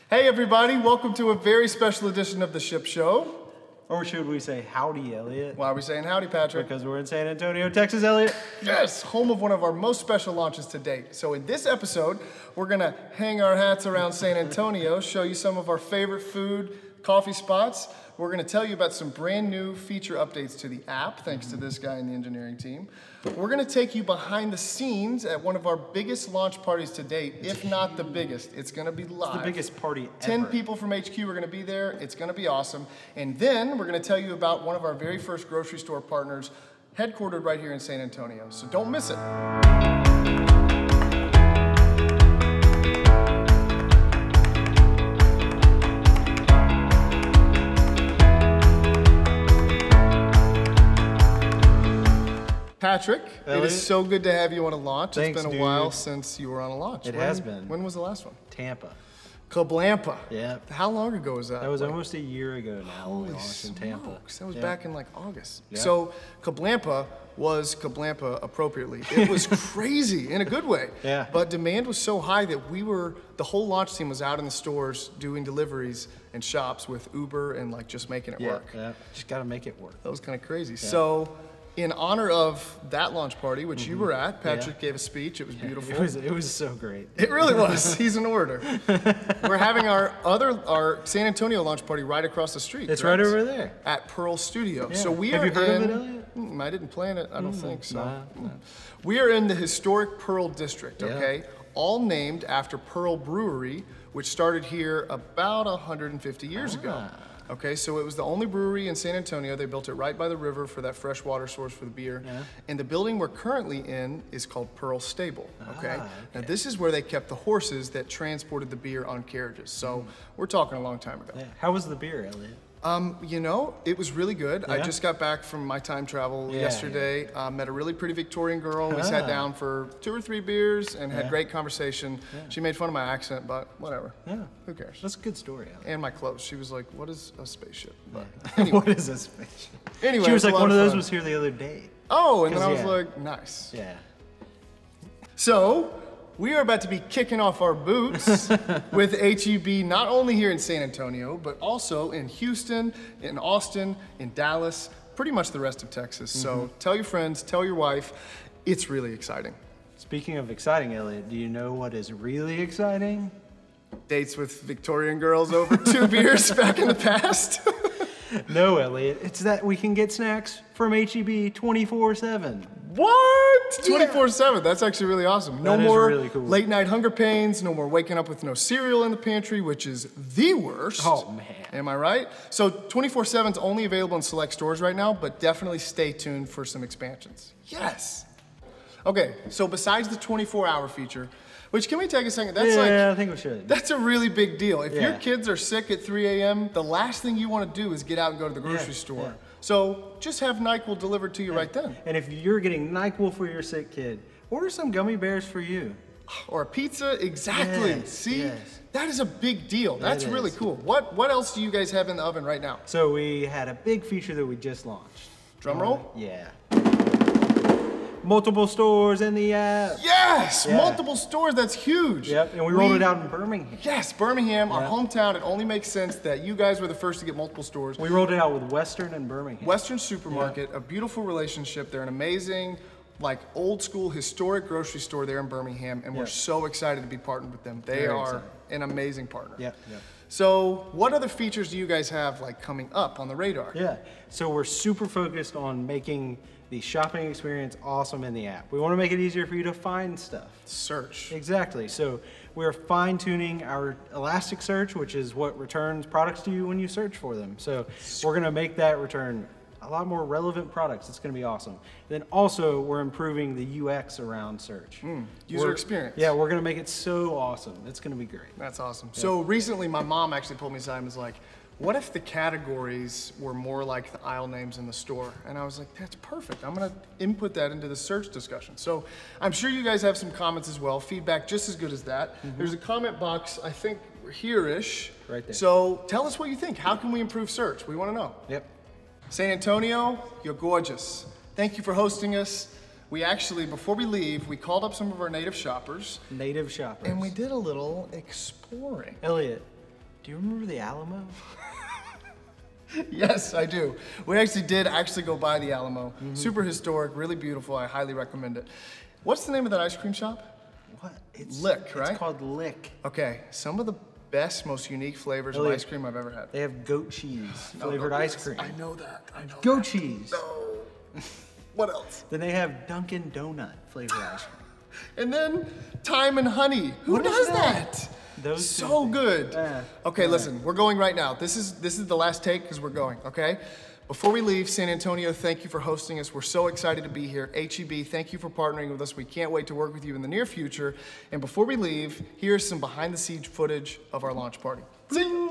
Hey everybody, welcome to a very special edition of The Ship Show. Or should we say howdy, Elliot? Why are we saying howdy, Patrick? Because we're in San Antonio, Texas, Elliot. Yes, home of one of our most special launches to date. So in this episode, we're gonna hang our hats around San Antonio, show you some of our favorite food, coffee spots. We're gonna tell you about some brand new feature updates to the app, thanks to this guy in the engineering team. We're gonna take you behind the scenes at one of our biggest launch parties to date, if not the biggest. It's gonna be live. It's the biggest party ever. 10 people from HQ are gonna be there. It's gonna be awesome. And then we're gonna tell you about one of our very first grocery store partners, headquartered right here in San Antonio. So don't miss it. Patrick, Elliot? It is so good to have you on a launch. Thanks, it's been a while since you were on a launch. It has been. When was the last one? Tampa. Cablampa. Yeah. How long ago was that? That was almost a year ago now when we Holy launched in Tampa. smokes. That was Yeah. back in like August. Yeah. So Cablampa was Cablampa appropriately. It was crazy in a good way. Yeah. But demand was so high that the whole launch team was out in the stores doing deliveries and shops with Uber and like just making it work. Yeah. Just got to make it work. That was kind of crazy. So in honor of that launch party, which you were at, Patrick gave a speech. It was beautiful. It was so great. It really was. He's an orator. We're having our San Antonio launch party right across the street. It's correct? right over there. At Pearl Studio. Yeah. So we Have are you heard in, of it, Elliot? I didn't plan it. I don't think so. Nah. We are in the historic Pearl District, Yeah. okay? All named after Pearl Brewery, which started here about 150 years ago. Okay, so it was the only brewery in San Antonio. They built it right by the river for that fresh water source for the beer. Yeah. And the building we're currently in is called Pearl Stable, okay? Okay. Now this is where they kept the horses that transported the beer on carriages. So we're talking a long time ago. Yeah. How was the beer, Elliot? You know, it was really good. I Yeah? just got back from my time travel Yeah, yesterday. Met a really pretty Victorian girl. We sat down for 2 or 3 beers and had Yeah. great conversation. She made fun of my accent, but whatever. Yeah. Who cares? That's a good story, Elliot. And my clothes. She was like, "What is a spaceship?" But What is this fish? anyway, She it was a like, lot one of those fun. was here the other day. Oh, and then I 'Cause, was yeah. like, "Nice." Yeah. So, we are about to be kicking off our boots with HEB, not only here in San Antonio, but also in Houston, in Austin, in Dallas, pretty much the rest of Texas. So tell your friends, tell your wife, it's really exciting. Speaking of exciting, Elliot, do you know what is really exciting? Dates with Victorian girls over 2 beers back in the past. No, Elliot. It's that we can get snacks from HEB 24/7. What? Yeah. 24/7. That's actually really awesome. No That is more really cool. late night hunger pains, no more waking up with no cereal in the pantry, which is the worst. Oh, man. Am I right? So 24/7 is only available in select stores right now, but definitely stay tuned for some expansions. Yes. Okay, so besides the 24-hour feature, which can we take a second? That's Yeah, I think we should. that's a really big deal. If your Yeah. kids are sick at 3 a.m., the last thing you want to do is get out and go to the grocery store. yeah. So just have NyQuil delivered to you right then. And if you're getting NyQuil for your sick kid, order some gummy bears for you. Or a pizza, exactly. Yes, See, yes. that is a big deal. That's It really is. cool. What else do you guys have in the oven right now? So we had a big feature that we just launched. Drum roll? Yeah. Multiple stores in the app. Yes, Yeah. multiple stores. That's huge. Yep, and we rolled it out in Birmingham. Yes, Birmingham, our Yeah. hometown. It only makes sense that you guys were the first to get multiple stores. We rolled it out with Western and Birmingham. Western Supermarket, a beautiful relationship. They're an amazing, like old school, historic grocery store there in Birmingham, and we're Yep. so excited to be partnered with them. They Very are excited. an amazing partner. Yep, yep. So, what other features do you guys have like coming up on the radar? Yeah, so we're super focused on making the shopping experience awesome in the app. We want to make it easier for you to find stuff. Search. Exactly. So we're fine tuning our Elasticsearch, which is what returns products to you when you search for them. So we're going to make that return a lot more relevant products. It's going to be awesome. Then also we're improving the UX around search. User experience. Yeah, we're going to make it so awesome. It's going to be great. That's awesome. So recently, my mom actually pulled me aside and was like, "What if the categories were more like the aisle names in the store?" And I was like, "That's perfect. I'm gonna input that into the search discussion." So I'm sure you guys have some comments as well. Feedback just as good as that. There's a comment box, I think here-ish. Right there. So tell us what you think. How can we improve search? We want to know. Yep. San Antonio, you're gorgeous. Thank you for hosting us. We actually, before we leave, we called up some of our native shoppers Native shoppers. and we did a little exploring. Elliot, Do you remember the Alamo? Yes, I do. We did go by the Alamo. Super historic, really beautiful. I highly recommend it. What's the name of that ice cream shop? What? It's Lick, right? It's called Lick. Okay, some of the best, most unique flavors of Elliot, ice cream I've ever had. They have goat cheese flavored ice cream. I know that. I know Goat that. cheese. No. What else? Then they have Dunkin' Donut flavored ice cream. And then thyme and honey. Who What is does that? that? Those two So things. good. Yeah. Okay, listen, we're going right now. This is the last take because we're going, okay? Before we leave, San Antonio, thank you for hosting us. We're so excited to be here. HEB, thank you for partnering with us. We can't wait to work with you in the near future. And before we leave, here's some behind the scenes footage of our launch party. Zing!